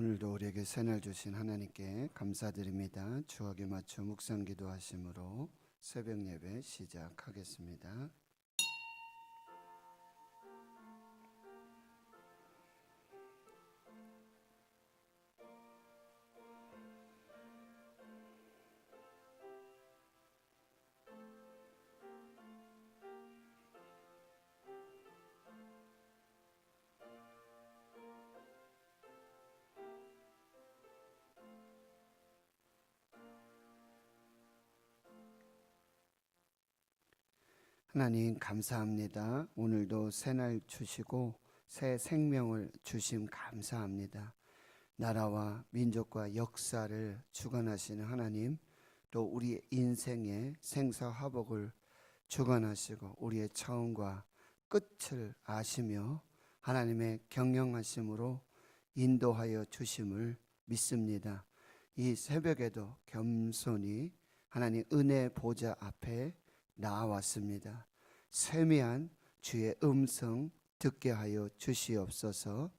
오늘도 우리에게 새날 주신 하나님께 감사드립니다. 추억에 맞춰 묵상 기도하심으로 새벽 예배 시작하겠습니다. 하나님 감사합니다. 오늘도 새날 주시고 새 생명을 주심 감사합니다. 나라와 민족과 역사를 주관하시는 하나님, 또 우리의 인생의 생사화복을 주관하시고 우리의 처음과 끝을 아시며 하나님의 경영하심으로 인도하여 주심을 믿습니다. 이 새벽에도 겸손히 하나님 은혜 보좌 앞에 나왔습니다. 세미한 주의 음성 듣게 하여 주시옵소서.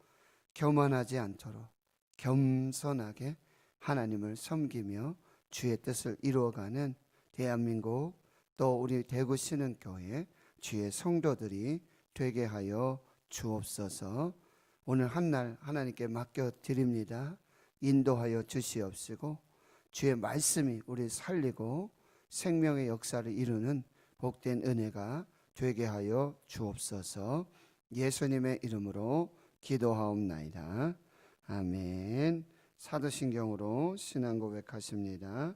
교만하지 않도록 겸손하게 하나님을 섬기며 주의 뜻을 이루어가는 대한민국, 또 우리 대구 신흥교회 주의 성도들이 되게 하여 주옵소서. 오늘 한날 하나님께 맡겨드립니다. 인도하여 주시옵시고 주의 말씀이 우리 살리고 생명의 역사를 이루는 복된 은혜가 되게 하여 주옵소서. 예수님의 이름으로 기도하옵나이다. 아멘. 사도신경으로 신앙 고백하십니다.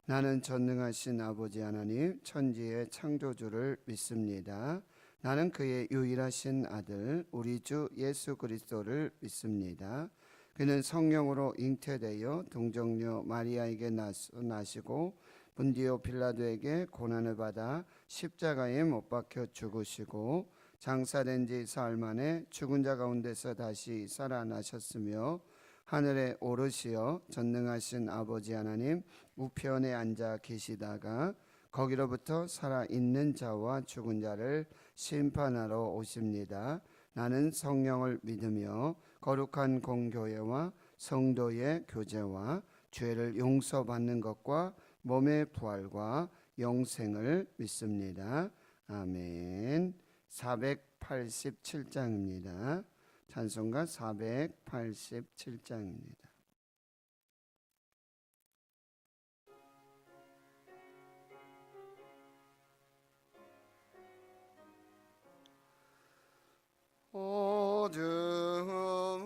나는 전능하신 아버지 하나님 천지의 창조주를 믿습니다. 나는 그의 유일하신 아들 우리 주 예수 그리스도를 믿습니다. 그는 성령으로 잉태되어 동정녀 마리아에게 나시고 본디오 빌라도에게 고난을 받아 십자가에 못 박혀 죽으시고 장사된 지 사흘 만에 죽은 자 가운데서 다시 살아나셨으며 하늘에 오르시어 전능하신 아버지 하나님 우편에 앉아 계시다가 거기로부터 살아있는 자와 죽은 자를 심판하러 오십니다. 나는 성령을 믿으며 거룩한 공교회와 성도의 교제와 죄를 용서받는 것과 몸의 부활과 영생을 믿습니다. 아멘. 487장입니다. 찬송가 487장입니다. 어둠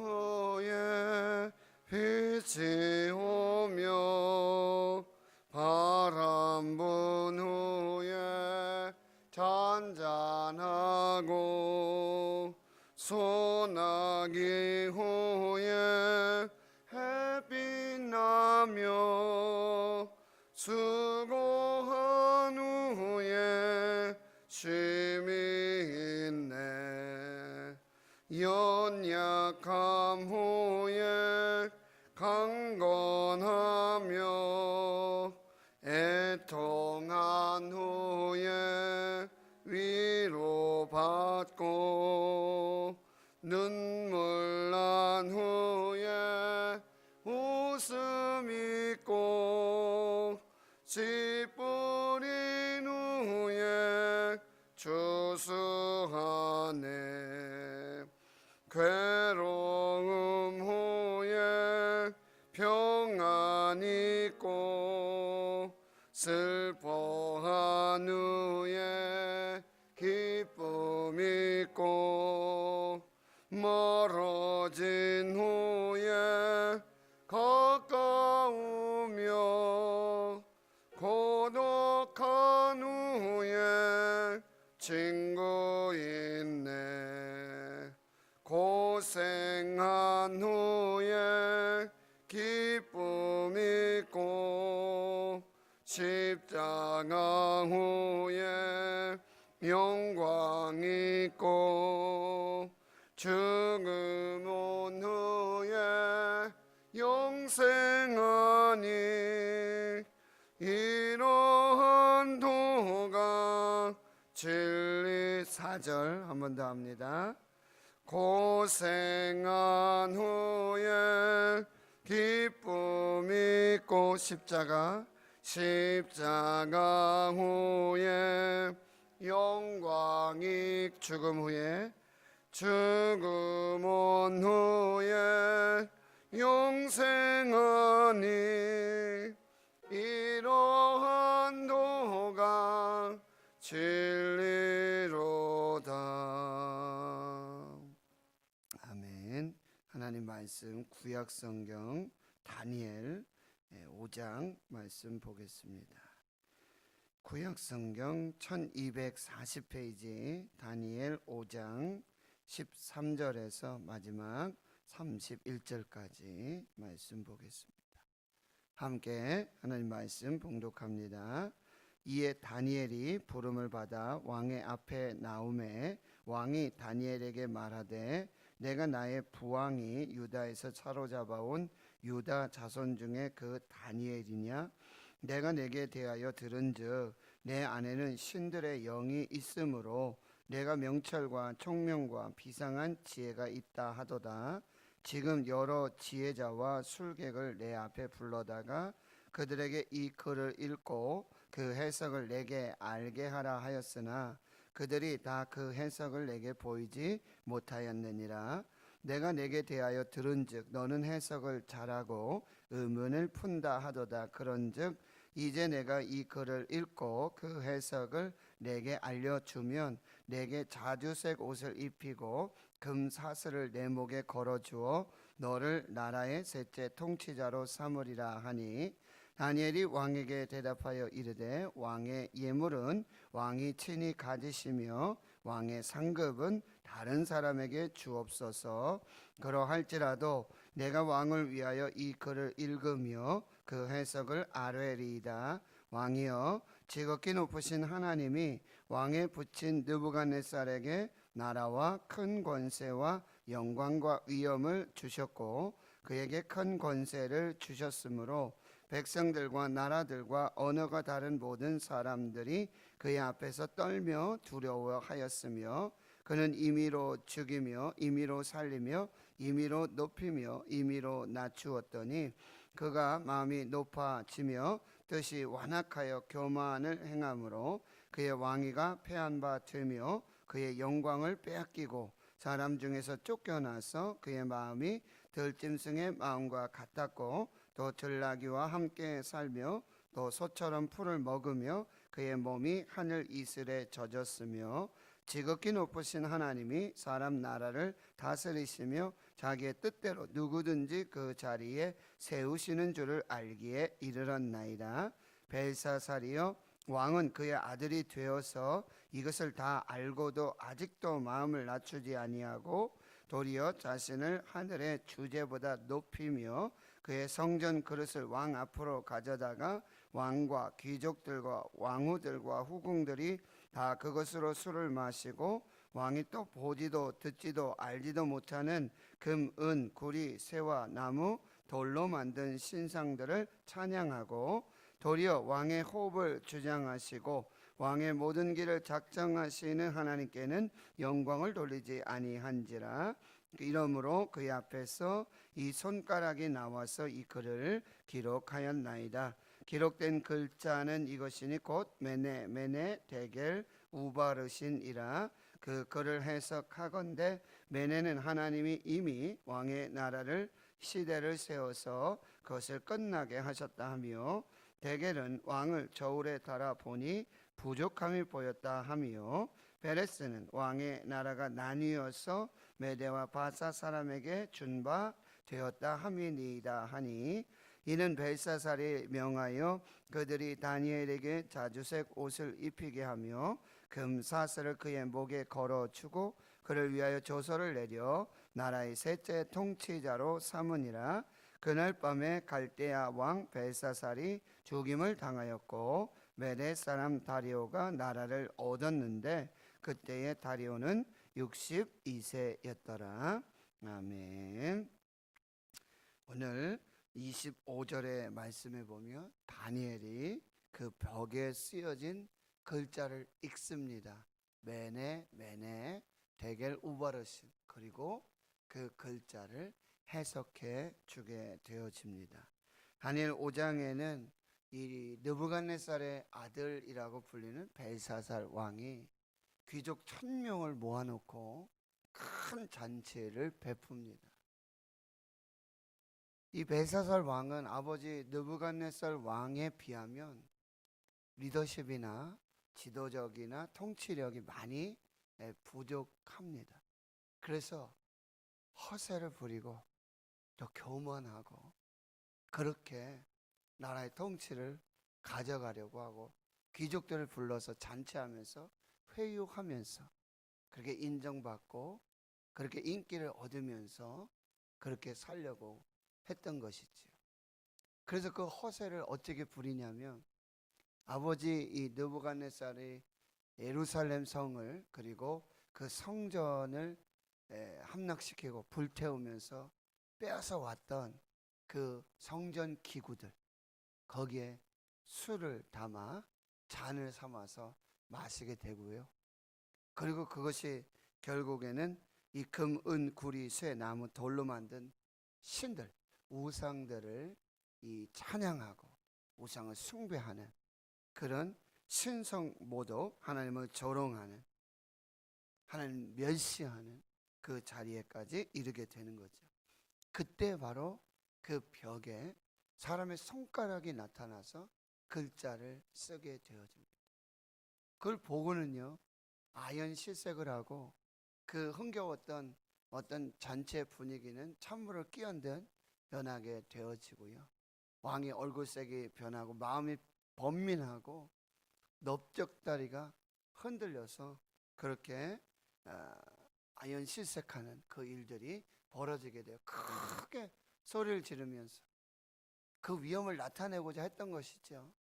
후에 빛이 오며 바람 분 후에 잔잔하고 소나기 후에 햇빛 나며 수고한 후에 쉼이 있네. 연약함 후에 강건하며 애통한 후에 위로받고 눈물 난 후에 웃음 있고 씨 뿌린 후에 추수하네. 괴로움 후에 평안 있고 슬퍼한 후에 기쁨 있고 멀어진 후에 가까우며 고독한 후에 친구 있네. 고생한 후에 기쁨 있고 십자가 후에 영광 있고 죽음 온 후에 영생하니 이러한 도가 진리. 4절 한 번 더 합니다. 고생한 후에 기쁨 있고 십자가 후에 영광이 죽음 후에 죽음 온 후에 영생하니 이러한 도가 진리로다. 아멘. 하나님 말씀 구약성경 다니엘 5장 말씀 보겠습니다. 구약성경 1240페이지 다니엘 5장 13절에서 마지막 31절까지 말씀 보겠습니다. 함께 하나님 말씀 봉독합니다. 이에 다니엘이 부름을 받아 왕의 앞에 나오매 왕이 다니엘에게 말하되 내가 나의 부왕이 유다에서 사로잡아온 유다 자손 중에 그 다니엘이냐? 내가 내게 대하여 들은즉 내 안에는 신들의 영이 있으므로 내가 명철과 총명과 비상한 지혜가 있다 하도다. 지금 여러 지혜자와 술객을 내 앞에 불러다가 그들에게 이 글을 읽고 그 해석을 내게 알게 하라 하였으나 그들이 다 그 해석을 내게 보이지 못하였느니라. 내가 내게 대하여 들은즉 너는 해석을 잘하고 의문을 푼다 하도다. 그런즉 이제 내가 이 글을 읽고 그 해석을 내게 알려주면 내게 자주색 옷을 입히고 금 사슬을 내 목에 걸어주어 너를 나라의 셋째 통치자로 삼으리라 하니 다니엘이 왕에게 대답하여 이르되 왕의 예물은 왕이 친히 가지시며 왕의 상급은 다른 사람에게 주옵소서. 그러할지라도 내가 왕을 위하여 이 글을 읽으며 그 해석을 아뢰리이다. 왕이여 지극히 높으신 하나님이 왕에 붙인 느부갓네살에게 나라와 큰 권세와 영광과 위엄을 주셨고 그에게 큰 권세를 주셨으므로 백성들과 나라들과 언어가 다른 모든 사람들이 그의 앞에서 떨며 두려워하였으며 그는 임의로 죽이며 임의로 살리며 임의로 높이며 임의로 낮추었더니 그가 마음이 높아지며 뜻이 완악하여 교만을 행함으로 그의 왕위가 패한 바 되며 그의 영광을 빼앗기고 사람 중에서 쫓겨나서 그의 마음이 들짐승의 마음과 같았고 또 들나귀와 함께 살며 또 소처럼 풀을 먹으며 그의 몸이 하늘 이슬에 젖었으며 지극히 높으신 하나님이 사람 나라를 다스리시며 자기의 뜻대로 누구든지 그 자리에 세우시는 줄을 알기에 이르렀나이다. 벨사살이여 왕은 그의 아들이 되어서 이것을 다 알고도 아직도 마음을 낮추지 아니하고 도리어 자신을 하늘의 주제보다 높이며 그의 성전 그릇을 왕 앞으로 가져다가 왕과 귀족들과 왕후들과 후궁들이 다 그것으로 술을 마시고 왕이 또 보지도 듣지도 알지도 못하는 금, 은, 구리, 새와 나무, 돌로 만든 신상들을 찬양하고 도리어 왕의 호흡을 주장하시고 왕의 모든 길을 작정하시는 하나님께는 영광을 돌리지 아니한지라. 이러므로 그의 앞에서 이 손가락이 나와서 이 글을 기록하였나이다. 기록된 글자는 이것이니 곧 메네 메네 데겔 우바르신이라. 그 글을 해석하건대 메네는 하나님이 이미 왕의 나라를 시대를 세워서 그것을 끝나게 하셨다 하며 데겔은 왕을 저울에 달아 보니 부족함이 보였다 하며 베레스는 왕의 나라가 나뉘어서 메대와 바사 사람에게 준 바 되었다 함이니이다 하니 이는 벨사살이 명하여 그들이 다니엘에게 자주색 옷을 입히게 하며 금사슬을 그의 목에 걸어주고 그를 위하여 조서를 내려 나라의 셋째 통치자로 삼으니라. 그날 밤에 갈대아 왕 벨사살이 죽임을 당하였고 메대 사람 다리오가 나라를 얻었는데 그때의 다리오는 62세였더라. 아멘. 오늘 25절의 말씀에 보면 다니엘이 그 벽에 쓰여진 글자를 읽습니다. 메네 메네 데겔 우바르신. 그리고 그 글자를 해석해 주게 되어집니다. 다니엘 5장에는 이 느부갓네살의 아들이라고 불리는 벨사살 왕이 귀족 1000명을 모아놓고 큰 잔치를 베풉니다. 이 벨사살 왕은 아버지 느부갓네살 왕에 비하면 리더십이나 지도적이나 통치력이 많이 부족합니다. 그래서 허세를 부리고 또 교만하고 그렇게 나라의 통치를 가져가려고 하고 귀족들을 불러서 잔치하면서 회유하면서 그렇게 인정받고 그렇게 인기를 얻으면서 그렇게 살려고 했던 것이지요. 그래서 그 허세를 어떻게 부리냐면 아버지 이 느부갓네살이 예루살렘 성을 그리고 그 성전을 함락시키고 불태우면서 빼앗아 왔던 그 성전 기구들 거기에 술을 담아 잔을 삼아서 마시게 되고요. 그리고 그것이 결국에는 이 금, 은, 구리, 쇠, 나무, 돌로 만든 신들, 우상들을 이 찬양하고 우상을 숭배하는 그런 신성 모독, 하나님을 조롱하는, 하나님 멸시하는 그 자리에까지 이르게 되는 거죠. 그때 바로 그 벽에 사람의 손가락이 나타나서 글자를 쓰게 되어집니다. 그걸 보고는요, 아연 실색을 하고 그 흥겨웠던 어떤 잔치의 분위기는 찬물을 끼얹은 변하게 되어지고요. 왕의 얼굴색이 변하고 마음이 번민하고 넓적다리가 흔들려서 그렇게 아연 실색하는 그 일들이 벌어지게 돼요. 크게 소리를 지르면서 그 위험을 나타내고자 했던 것이죠.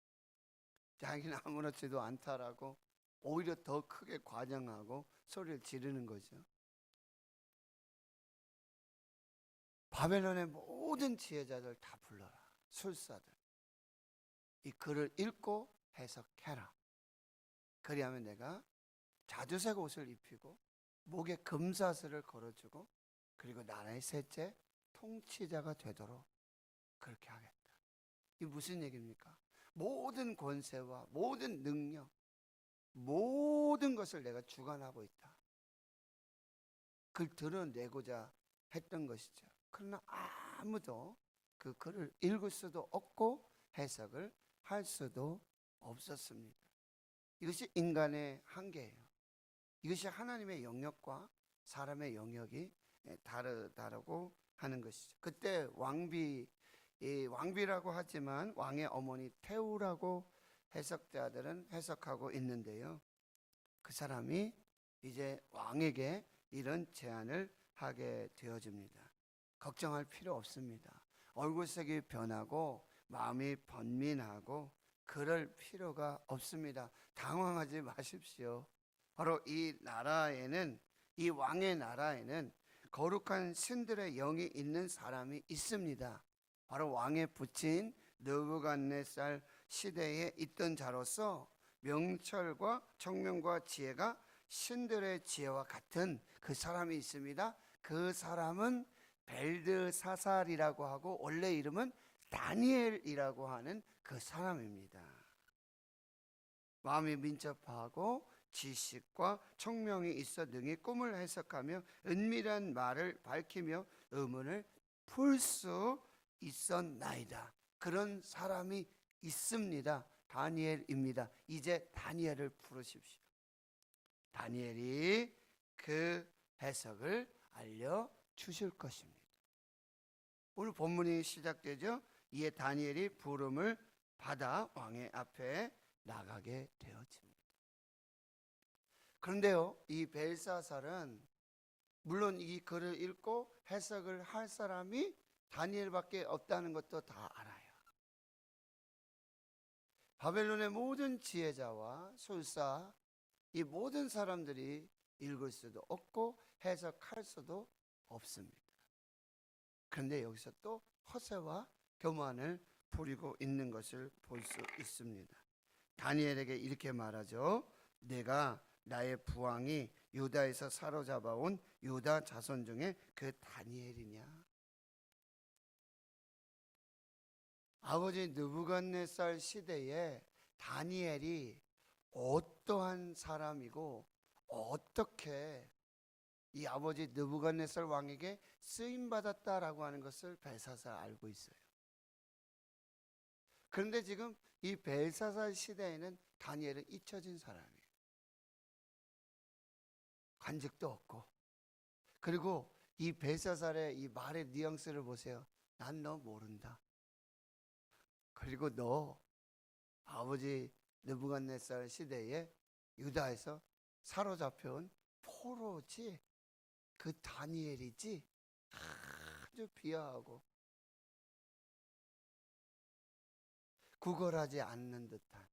자기는 아무렇지도 않다라고 오히려 더 크게 과장하고 소리를 지르는 거죠. 바벨론의 모든 지혜자들 다 불러라. 술사들. 이 글을 읽고 해석해라. 그리하면 내가 자주색 옷을 입히고 목에 금사슬을 걸어주고 그리고 나라의 셋째 통치자가 되도록 그렇게 하겠다. 이 무슨 얘기입니까? 모든 권세와 모든 능력, 모든 것을 내가 주관하고 있다. 그걸 드러내고자 했던 것이죠. 그러나 아무도 그 글을 읽을 수도 없고 해석을 할 수도 없었습니다. 이것이 인간의 한계예요. 이것이 하나님의 영역과 사람의 영역이 다르다고 하는 것이죠. 그때 왕비라고 하지만 왕의 어머니 태우라고 해석자들은 해석하고 있는데요. 그 사람이 이제 왕에게 이런 제안을 하게 되어집니다. 걱정할 필요 없습니다. 얼굴색이 변하고 마음이 번민하고 그럴 필요가 없습니다. 당황하지 마십시오. 바로 이 나라에는, 이 왕의 나라에는 거룩한 신들의 영이 있는 사람이 있습니다. 바로 왕의 부친 느부갓네살 시대에 있던 자로서 명철과 청명과 지혜가 신들의 지혜와 같은 그 사람이 있습니다. 그 사람은 벨드사살이라고 하고 원래 이름은 다니엘이라고 하는 그 사람입니다. 마음이 민첩하고 지식과 청명이 있어 능히 꿈을 해석하며 은밀한 말을 밝히며 의문을 풀 수 있었나이다. 그런 사람이 있습니다. 다니엘입니다. 이제 다니엘을 부르십시오. 다니엘이 그 해석을 알려주실 것입니다. 오늘 본문이 시작되죠. 이에 다니엘이 부름을 받아 왕의 앞에 나가게 되어집니다. 그런데요, 이 벨사살은 물론 이 글을 읽고 해석을 할 사람이 다니엘밖에 없다는 것도 다 알아요. 바벨론의 모든 지혜자와 술사, 이 모든 사람들이 읽을 수도 없고 해석할 수도 없습니다. 그런데 여기서 또 허세와 교만을 부리고 있는 것을 볼 수 있습니다. 다니엘에게 이렇게 말하죠. 내가 나의 부왕이 유다에서 사로잡아온 유다 자손 중에 그 다니엘이냐? 아버지 느부갓네살 시대에 다니엘이 어떠한 사람이고 어떻게 이 아버지 느부갓네살 왕에게 쓰임 받았다라고 하는 것을 벨사살 알고 있어요. 그런데 지금 이 벨사살 시대에는 다니엘은 잊혀진 사람이에요. 관직도 없고. 그리고 이 벨사살의 이 말의 뉘앙스를 보세요. 난 너 모른다. 그리고 너 아버지 느부갓네살 시대에 유다에서 사로잡혀온 포로지, 그 다니엘이지. 아주 비하하고 구걸하지 않는 듯한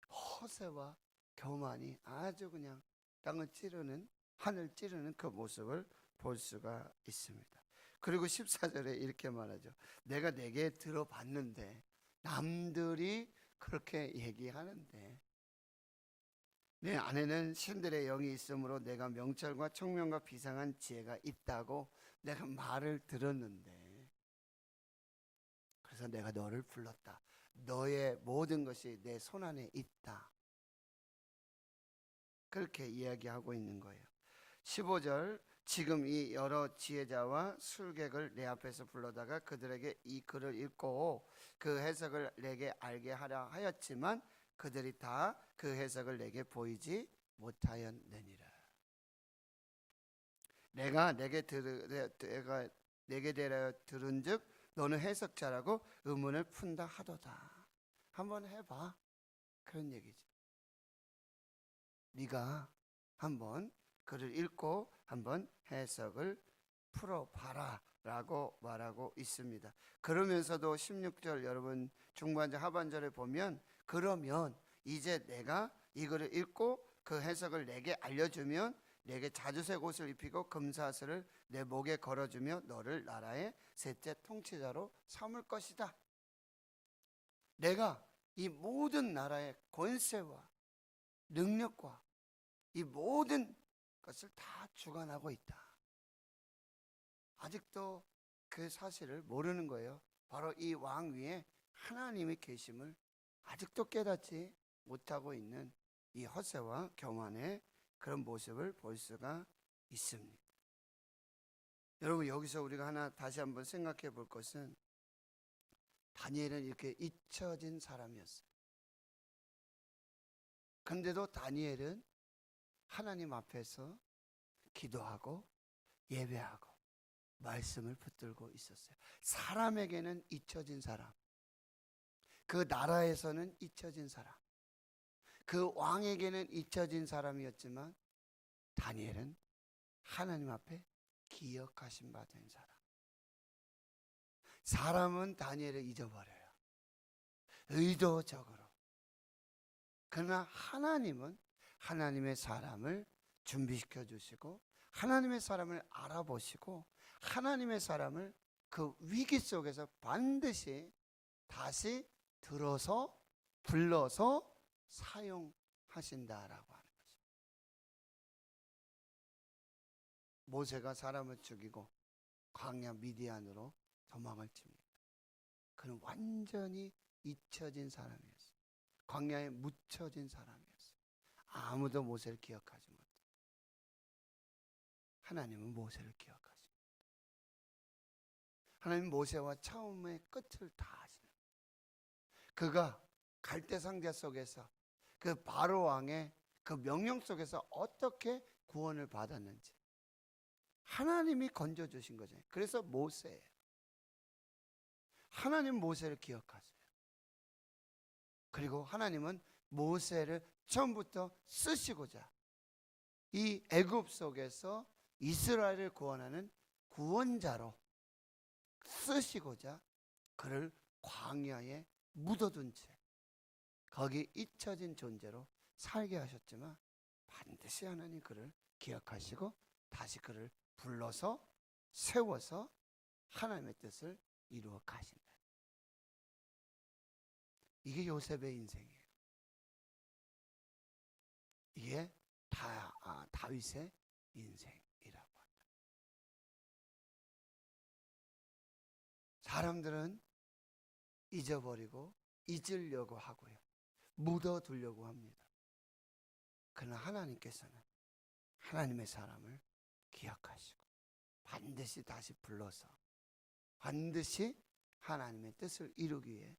허세와 교만이 아주 그냥 땅을 찌르는, 하늘 찌르는 그 모습을 볼 수가 있습니다. 그리고 14절에 이렇게 말하죠. 내가 내게 들어봤는데, 남들이 그렇게 얘기하는데 내 안에는 신들의 영이 있으므로 내가 명철과 총명과 비상한 지혜가 있다고 내가 말을 들었는데, 그래서 내가 너를 불렀다. 너의 모든 것이 내 손안에 있다. 그렇게 이야기하고 있는 거예요. 15절, 지금 이 여러 지혜자와 술객을 내 앞에서 불러다가 그들에게 이 글을 읽고 그 해석을 내게 알게 하려 하였지만 그들이 다 그 해석을 내게 보이지 못하였느니라. 내가 내게 대하여 들은즉 너는 해석자라고 의문을 푼다 하도다. 한번 해봐. 그런 얘기지. 네가 한번 글을 읽고 한번 해석을 풀어봐라 라고 말하고 있습니다. 그러면서도 16절 여러분 중반절 하반절에 보면, 그러면 이제 내가 이 글을 읽고 그 해석을 내게 알려주면 내게 자주색 옷을 입히고 금사슬을 내 목에 걸어주며 너를 나라의 셋째 통치자로 삼을 것이다. 내가 이 모든 나라의 권세와 능력과 이 모든 것을 다 주관하고 있다. 아직도 그 사실을 모르는 거예요. 바로 이 왕 위에 하나님이 계심을 아직도 깨닫지 못하고 있는 이 허세와 교만의 그런 모습을 볼 수가 있습니다. 여러분, 여기서 우리가 하나 다시 한번 생각해 볼 것은, 다니엘은 이렇게 잊혀진 사람이었어요. 그런데도 다니엘은 하나님 앞에서 기도하고 예배하고 말씀을 붙들고 있었어요. 사람에게는 잊혀진 사람, 그 나라에서는 잊혀진 사람, 그 왕에게는 잊혀진 사람이었지만 다니엘은 하나님 앞에 기억하신 바 된 사람. 사람은 다니엘을 잊어버려요, 의도적으로. 그러나 하나님은 하나님의 사람을 준비시켜 주시고 하나님의 사람을 알아보시고 하나님의 사람을 그 위기 속에서 반드시 다시 들어서 불러서 사용하신다라고 하는 거죠. 모세가 사람을 죽이고 광야 미디안으로 도망을 칩니다. 그는 완전히 잊혀진 사람이었어요. 광야에 묻혀진 사람이었어요. 아무도 모세를 기억하지 못해요. 하나님은 모세를 기억하십니다. 하나님 모세와 처음의 끝을 다 아시는 거예요. 그가 갈대 상자 속에서 그 바로 왕의 그 명령 속에서 어떻게 구원을 받았는지 하나님이 건져주신 거죠. 그래서 모세예요. 하나님 모세를 기억하세요. 그리고 하나님은 모세를 처음부터 쓰시고자 이 애굽 속에서 이스라엘을 구원하는 구원자로 쓰시고자 그를 광야에 묻어둔 채 거기 잊혀진 존재로 살게 하셨지만 반드시 하나님 그를 기억하시고 다시 그를 불러서 세워서 하나님의 뜻을 이루어 가신다. 이게 요셉의 인생이에요. 이게 다윗의 인생이라고 한다. 사람들은 잊어버리고 잊으려고 하고요. 묻어두려고 합니다. 그러나 하나님께서는 하나님의 사람을 기억하시고 반드시 다시 불러서 반드시 하나님의 뜻을 이루기 위해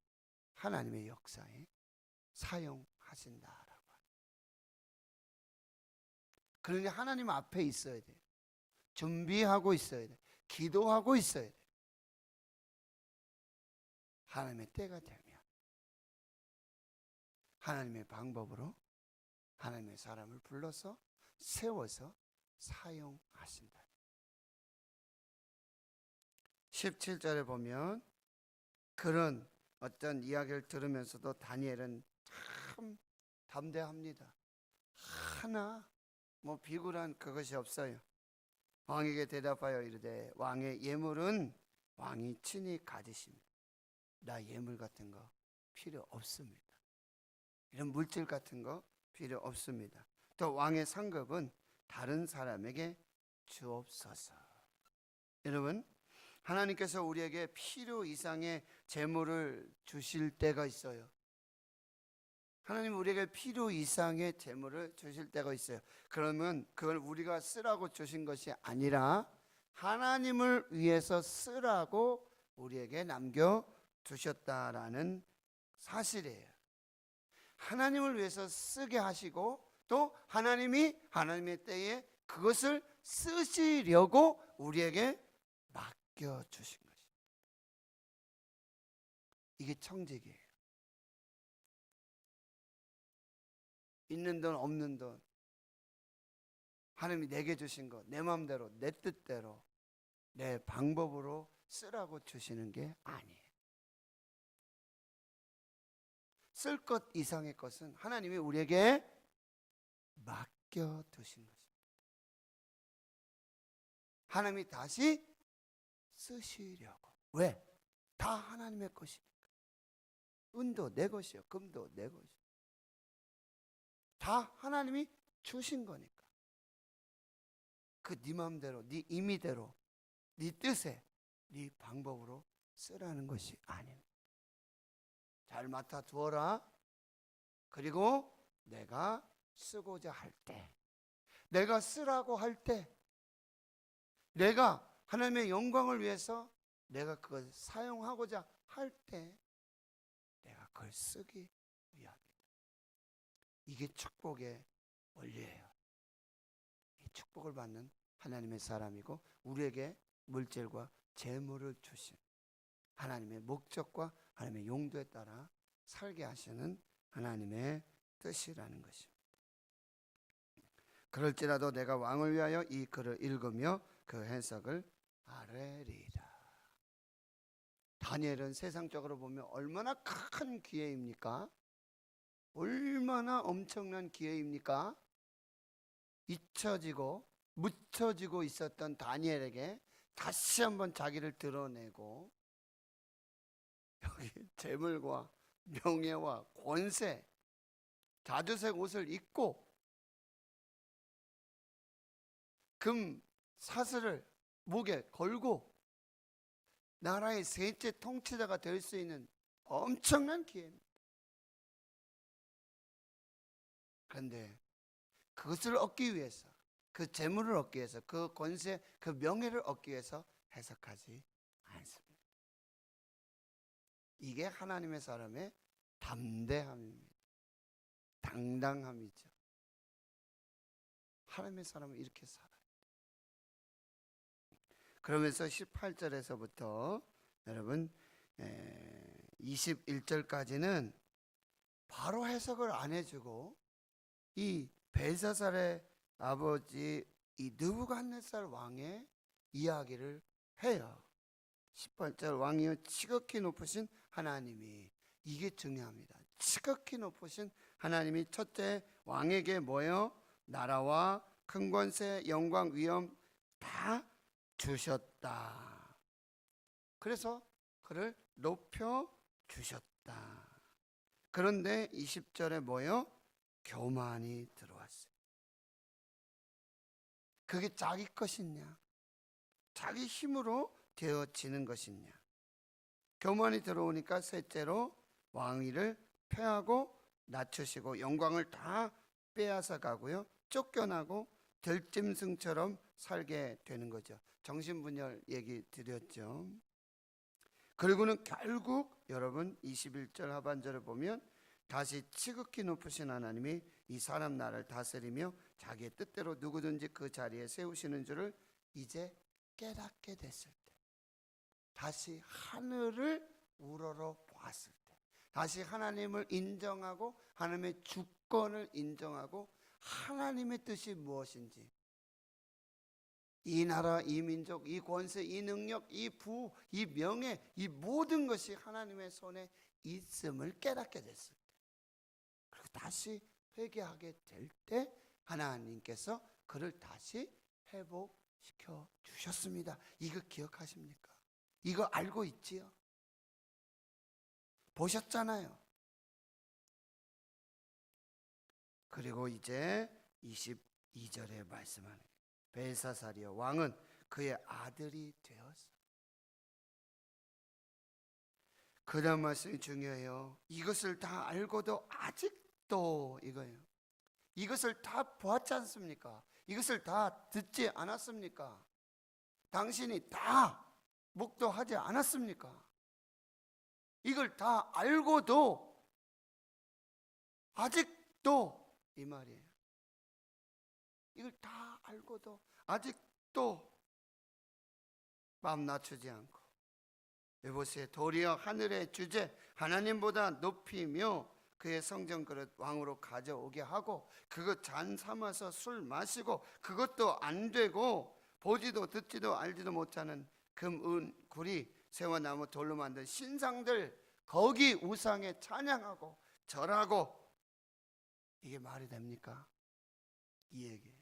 하나님의 역사에 사용하신다라고 합니다. 그러니 하나님 앞에 있어야 돼요. 준비하고 있어야 돼요. 기도하고 있어야 돼요. 하나님의 때가 되면 하나님의 방법으로 하나님의 사람을 불러서 세워서 사용하신다. 17절에 보면 그런 어떤 이야기를 들으면서도 다니엘은 참 담대합니다. 하나 비굴한 그것이 없어요. 왕에게 대답하여 이르되 왕의 예물은 왕이 친히 가지십니다. 나 예물 같은 거 필요 없습니다. 이런 물질 같은 거 필요 없습니다. 또 왕의 상급은 다른 사람에게 주옵소서. 여러분, 하나님께서 우리에게 필요 이상의 재물을 주실 때가 있어요. 하나님 우리에게 필요 이상의 재물을 주실 때가 있어요. 그러면 그걸 우리가 쓰라고 주신 것이 아니라 하나님을 위해서 쓰라고 우리에게 남겨두셨다라는 사실이에요. 하나님을 위해서 쓰게 하시고 또 하나님이 하나님의 때에 그것을 쓰시려고 우리에게 맡겨주신 것입니다. 이게 청직이에요. 있는 돈 없는 돈 하나님이 내게 주신 것 내 마음대로 내 뜻대로 내 방법으로 쓰라고 주시는 게 아니에요. 쓸 것 이상의 것은 하나님이 우리에게 맡겨두신 것입니다. 하나님이 다시 쓰시려고. 왜? 다 하나님의 것이니까. 은도 내 것이요 금도 내 것이요. 다 하나님이 주신 거니까. 그 네 마음대로 네 임의대로 네 뜻에 네 방법으로 쓰라는 것이 아닙니다. 잘 맡아두어라. 그리고 내가 쓰고자 할 때, 내가 쓰라고 할 때, 내가 하나님의 영광을 위해서 내가 그걸 사용하고자 할 때 내가 그걸 쓰기 위함이다. 이게 축복의 원리예요. 이 축복을 받는 하나님의 사람이고 우리에게 물질과 재물을 주신 하나님의 목적과 하나님의 용도에 따라 살게 하시는 하나님의 뜻이라는 것입니다. 그럴지라도 내가 왕을 위하여 이 글을 읽으며 그 해석을 아뢰리라. 다니엘은 세상적으로 보면 얼마나 큰 기회입니까? 얼마나 엄청난 기회입니까? 잊혀지고 묻혀지고 있었던 다니엘에게 다시 한번 자기를 드러내고 여기 재물과 명예와 권세, 자주색 옷을 입고 금 사슬을 목에 걸고 나라의 셋째 통치자가 될 수 있는 엄청난 기회입니다. 그런데 그것을 얻기 위해서, 그 재물을 얻기 위해서, 그 권세, 그 명예를 얻기 위해서 해석하지 않습니다. 이게 하나님의 사람의 담대함입니다. 당당함이죠. 하나님의 사람은 이렇게 살아요. 그러면서 18절에서부터 여러분 21절까지는 바로 해석을 안 해주고 이 벨사살의 아버지 이 느부갓네살 왕의 이야기를 해요. 18절 왕이여 지극히 높으신 하나님이, 이게 중요합니다. 지극히 높으신 하나님이 첫째 왕에게 뭐예요? 나라와 큰 권세, 영광, 위엄 다 주셨다. 그래서 그를 높여 주셨다. 그런데 20절에 뭐예요? 교만이 들어왔어요. 그게 자기 것이냐? 자기 힘으로 되어지는 것이냐? 교만이 들어오니까 셋째로 왕위를 폐하고 낮추시고 영광을 다 빼앗아 가고요. 쫓겨나고 들짐승처럼 살게 되는 거죠. 정신분열 얘기 드렸죠. 그리고는 결국 여러분 21절 하반절을 보면 다시 지극히 높으신 하나님이 이 사람 나라를 다스리며 자기의 뜻대로 누구든지 그 자리에 세우시는 줄을 이제 깨닫게 됐을 때, 다시 하늘을 우러러 보았을 때, 다시 하나님을 인정하고 하나님의 주권을 인정하고 하나님의 뜻이 무엇인지, 이 나라, 이 민족, 이 권세, 이 능력, 이 부, 이 명예, 이 모든 것이 하나님의 손에 있음을 깨닫게 됐을 때, 그리고 다시 회개하게 될 때 하나님께서 그를 다시 회복시켜 주셨습니다. 이거 기억하십니까? 이거 알고 있지요? 보셨잖아요. 그리고 이제 22절에 말씀하는 벨사살이여 왕은 그의 아들이 되었어. 그 다음 말씀이 중요해요. 이것을 다 알고도 아직도 이거예요. 이것을 다 보았지 않습니까? 이것을 다 듣지 않았습니까? 당신이 다 묵도하지 않았습니까? 이걸 다 알고도 아직도 이 말이에요. 이걸 다 알고도 아직도 마음 낮추지 않고, 여보세요, 도리어 하늘의 주제 하나님보다 높이며 그의 성전 그릇 왕으로 가져오게 하고 그것 잔 삼아서 술 마시고 그것도 안 되고 보지도 듣지도 알지도 못하는 금, 은, 구리, 새와 나무, 돌로 만든 신상들 거기 우상에 찬양하고 절하고, 이게 말이 됩니까? 이 얘기예요.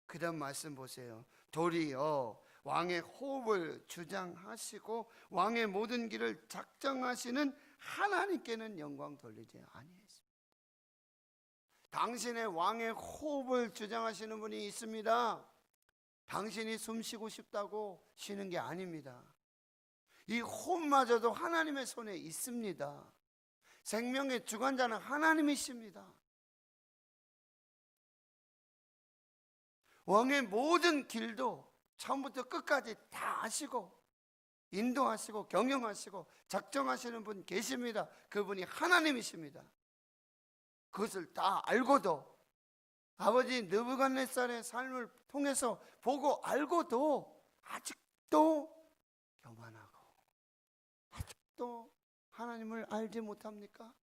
그 다음 말씀 보세요. 도리어 왕의 호흡을 주장하시고 왕의 모든 길을 작정하시는 하나님께는 영광 돌리지 아니했습니다. 당신의 왕의 호흡을 주장하시는 분이 있습니다. 당신이 숨 쉬고 싶다고 쉬는 게 아닙니다. 이 호흡마저도 하나님의 손에 있습니다. 생명의 주관자는 하나님이십니다. 왕의 모든 길도 처음부터 끝까지 다 아시고 인도하시고 경영하시고 작정하시는 분 계십니다. 그분이 하나님이십니다. 그것을 다 알고도, 아버지 느부갓네살의 삶을 통해서 보고 알고도 아직도 교만하고 아직도 하나님을 알지 못합니까?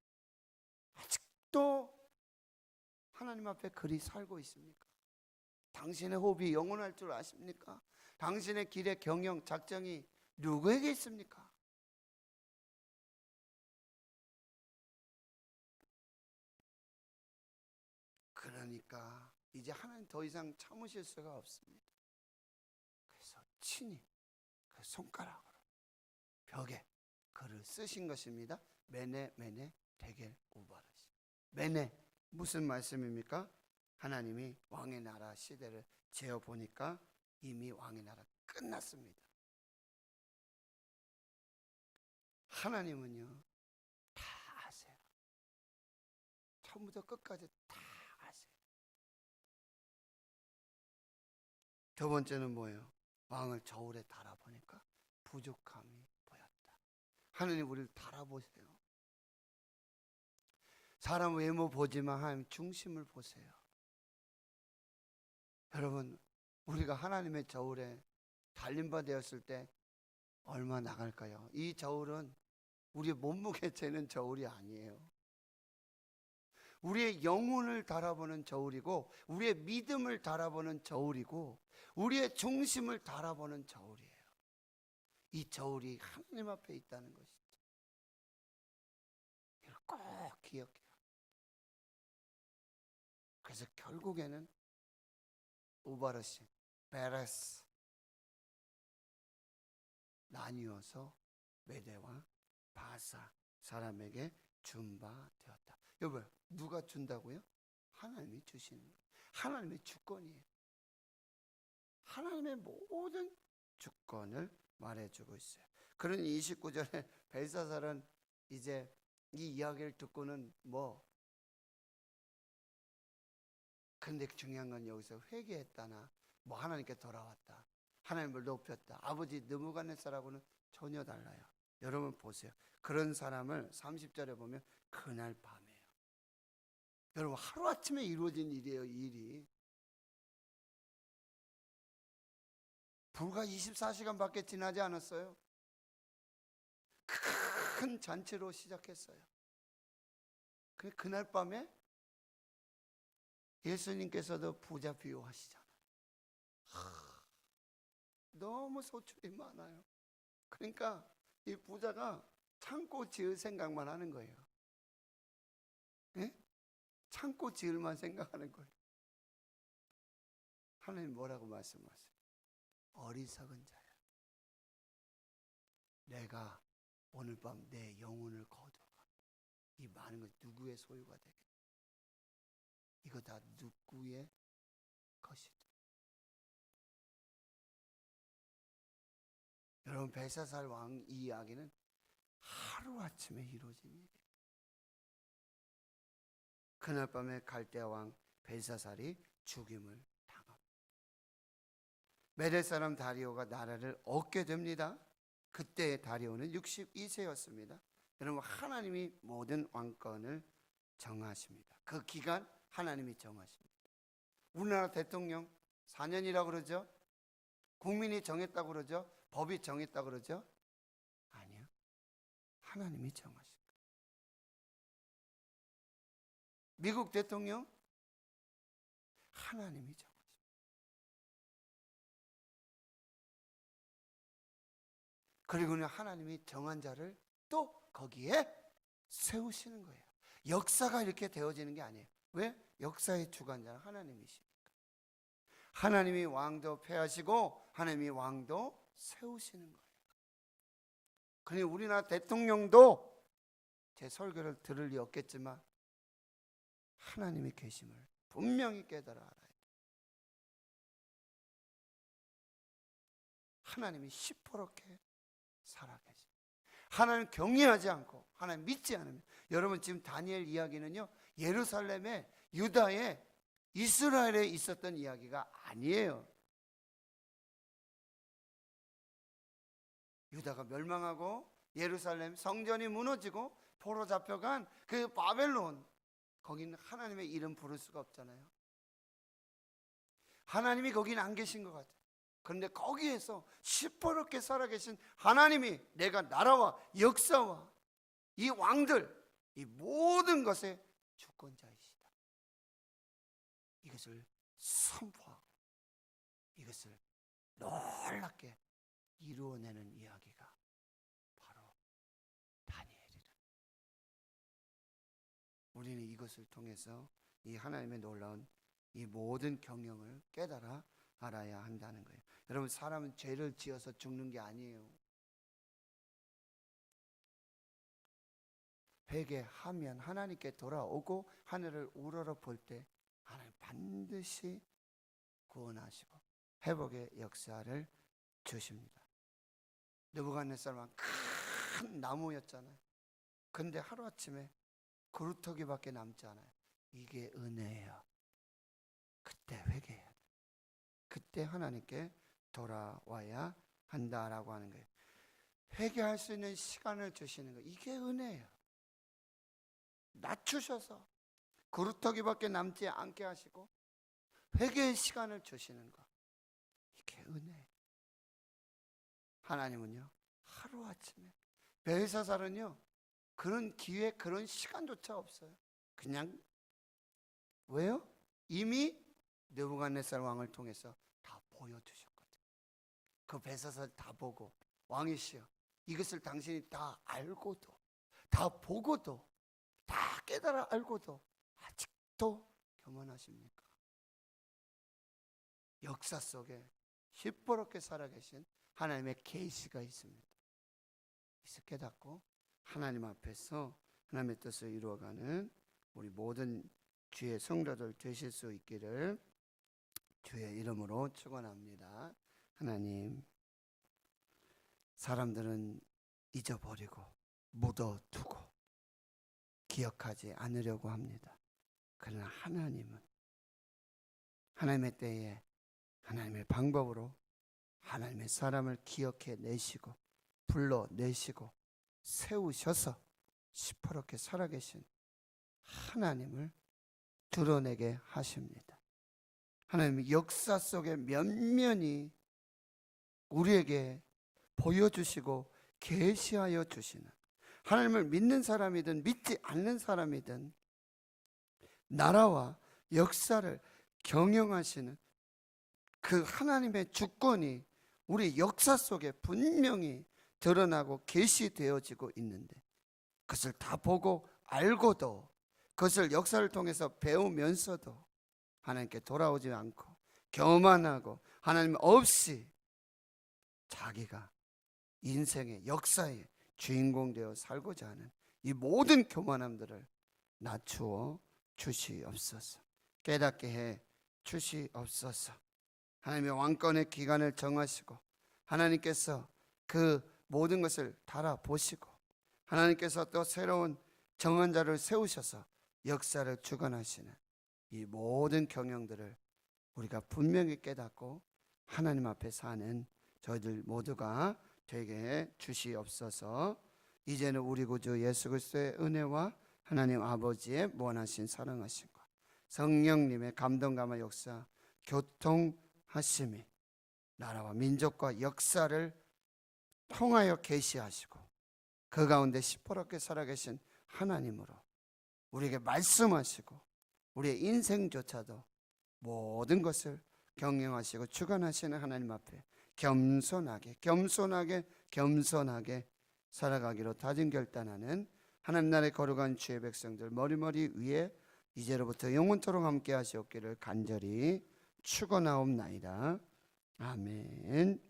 아직도 하나님 앞에 그리 살고 있습니까? 당신의 호흡이 영원할 줄 아십니까? 당신의 길의 경영, 작정이 누구에게 있습니까? 그러니까 이제 하나님 더 이상 참으실 수가 없습니다. 그래서 친히 그 손가락으로 벽에 글을 쓰신 것입니다. 메네 메네 테겔 우바르시. 메네, 무슨 말씀입니까? 하나님이 왕의 나라 시대를 재어보니까 이미 왕의 나라 끝났습니다. 하나님은요 다 아세요. 처음부터 끝까지 다 아세요. 두 번째는 뭐예요? 왕을 저울에 달아보니까 부족함이 보였다. 하나님 우리를 달아보세요. 사람 외모 보지만 하나님 중심을 보세요. 여러분, 우리가 하나님의 저울에 달림바 되었을 때 얼마 나갈까요? 이 저울은 우리의 몸무게 재는 저울이 아니에요. 우리의 영혼을 달아보는 저울이고 우리의 믿음을 달아보는 저울이고 우리의 중심을 달아보는 저울이에요. 이 저울이 하나님 앞에 있다는 것이죠. 이걸 꼭 기억해요. 그래서 결국에는 우바르시, 베레스 나뉘어서 메대와 바사 사람에게 준 바 되었다. 여러분, 누가 준다고요? 하나님이 주시는 거예요. 하나님의 주권이에요. 하나님의 모든 주권을 말해주고 있어요. 그러니 29절에 벨사살은 이제 이 이야기를 듣고는 근데 중요한 건 여기서 회개했다나 하나님께 돌아왔다, 하나님을 높였다. 아버지 느부갓네살하고는 전혀 달라요. 여러분 보세요. 그런 사람을 30절에 보면 그날 밤이에요. 여러분 하루아침에 이루어진 일이에요. 이 일이 불과 24시간밖에 지나지 않았어요. 큰 잔치로 시작했어요. 그날 밤에 예수님께서도 부자 비유하시잖아요. 너무 소출이 많아요. 그러니까 이 부자가 창고 지을 생각만 하는 거예요. 예? 창고 지을만 생각하는 거예요. 하나님 뭐라고 말씀하세요? 어리석은 자야, 내가 오늘 밤 내 영혼을 거두어간다. 이 많은 것 누구의 소유가 되겠다? 이거 다 누구의 것이다? 여러분 벨사살 왕 이 이야기는 하루아침에 이루어진 일이에요. 그날 밤에 갈대아 왕 벨사살이 죽임을 당합니다. 메대 사람 다리오가 나라를 얻게 됩니다. 그때 다리오는 62세였습니다. 여러분 하나님이 모든 왕권을 정하십니다. 그 기간 하나님이 정하십니다. 우리나라 대통령 4년이라고 그러죠? 국민이 정했다고 그러죠? 법이 정했다고 그러죠? 아니요. 하나님이 정하십니다. 미국 대통령 하나님이 정하십니다. 그리고는 하나님이 정한 자를 또 거기에 세우시는 거예요. 역사가 이렇게 되어지는 게 아니에요. 왜? 역사의 주관자는 하나님이시니까. 하나님이 왕도 폐하시고 하나님이 왕도 세우시는 거예요. 그러니 우리나라 대통령도 제 설교를 들을 리 없겠지만 하나님이 계심을 분명히 깨달아 알아야 돼요. 하나님이 시퍼렇게 살아계십니다. 하나님 경외하지 않고 하나님 믿지 않으면, 여러분 지금 다니엘 이야기는요 예루살렘에, 유다에, 이스라엘에 있었던 이야기가 아니에요. 유다가 멸망하고 예루살렘 성전이 무너지고 포로 잡혀간 그 바벨론, 거기는 하나님의 이름 부를 수가 없잖아요. 하나님이 거기는 안 계신 것 같아요. 그런데 거기에서 시퍼렇게 살아계신 하나님이 내가 나라와 역사와 이 왕들, 이 모든 것의 주권자이시다, 이것을 선포하고 이것을 놀랍게 이루어내는 이야기가 바로 다니엘이라. 우리는 이것을 통해서 이 하나님의 놀라운 이 모든 경영을 깨달아 알아야 한다는 거예요. 여러분 사람은 죄를 지어서 죽는 게 아니에요. 회개하면 하나님께 돌아오고 하늘을 우러러 볼 때 하나님 반드시 구원하시고 회복의 역사를 주십니다. 느부갓네살 왕 큰 나무였잖아요. 근데 하루아침에 그루터기밖에 남지 않아요. 이게 은혜예요. 그때 회개해야 돼. 그때 하나님께 돌아와야 한다라고 하는 거예요. 회개할 수 있는 시간을 주시는 거, 이게 은혜예요. 낮추셔서 그루터기밖에 남지 않게 하시고 회개의 시간을 주시는 거, 이게 은혜예요. 하나님은요 하루아침에, 벨사살은요 그런 기회, 그런 시간조차 없어요. 그냥 왜요? 이미 느부갓네살 왕을 통해서 다 보여주셨거든요. 그 벨사살 다 보고, 왕이시여 이것을 당신이 다 알고도, 다 보고도, 다 깨달아 알고도 아직도 교만하십니까? 역사 속에 시퍼렇게 살아계신 하나님의 계시가 있습니다. 이것을 깨닫고 하나님 앞에서 하나님의 뜻을 이루어가는 우리 모든 주의 성도들 되실 수 있기를 주의 이름으로 축원합니다. 하나님, 사람들은 잊어버리고 묻어두고 기억하지 않으려고 합니다. 그러나 하나님은 하나님의 때에 하나님의 방법으로 하나님의 사람을 기억해 내시고 불러내시고 세우셔서 시퍼렇게 살아계신 하나님을 드러내게 하십니다. 하나님의 역사 속에 면면히 우리에게 보여주시고 계시하여 주시는, 하나님을 믿는 사람이든 믿지 않는 사람이든 나라와 역사를 경영하시는 그 하나님의 주권이 우리 역사 속에 분명히 드러나고 계시되어지고 있는데, 그것을 다 보고 알고도 그것을 역사를 통해서 배우면서도 하나님께 돌아오지 않고 교만하고 하나님 없이 자기가 인생의 역사의 주인공 되어 살고자 하는 이 모든 교만함들을 낮추어 주시옵소서. 깨닫게 해 주시옵소서. 하나님의 왕권의 기간을 정하시고 하나님께서 그 모든 것을 달아보시고 하나님께서 또 새로운 정한자를 세우셔서 역사를 주관하시는 이 모든 경영들을 우리가 분명히 깨닫고 하나님 앞에 사는 저희들 모두가 되게 주시옵소서. 이제는 우리 구주 예수 그리스도의 은혜와 하나님 아버지의 무한하신 사랑하심과 성령님의 감동감화 역사 교통하심이 나라와 민족과 역사를 통하여 계시하시고 그 가운데 시퍼렇게 살아계신 하나님으로 우리에게 말씀하시고 우리의 인생조차도 모든 것을 경영하시고 주관하시는 하나님 앞에 겸손하게 살아가기로 다짐 결단하는 하나님 나라의 거룩한 주의 백성들 머리머리 위에 이제로부터 영원토록 함께 하시옵기를 간절히 축원하옵나이다. 아멘.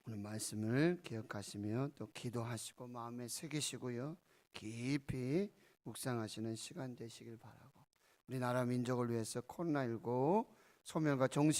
오늘 말씀을 기억하시며 또 기도하시고 마음에 새기시고요, 깊이 묵상하시는 시간 되시길 바라고, 우리나라 민족을 위해서 코로나19 소멸과 종식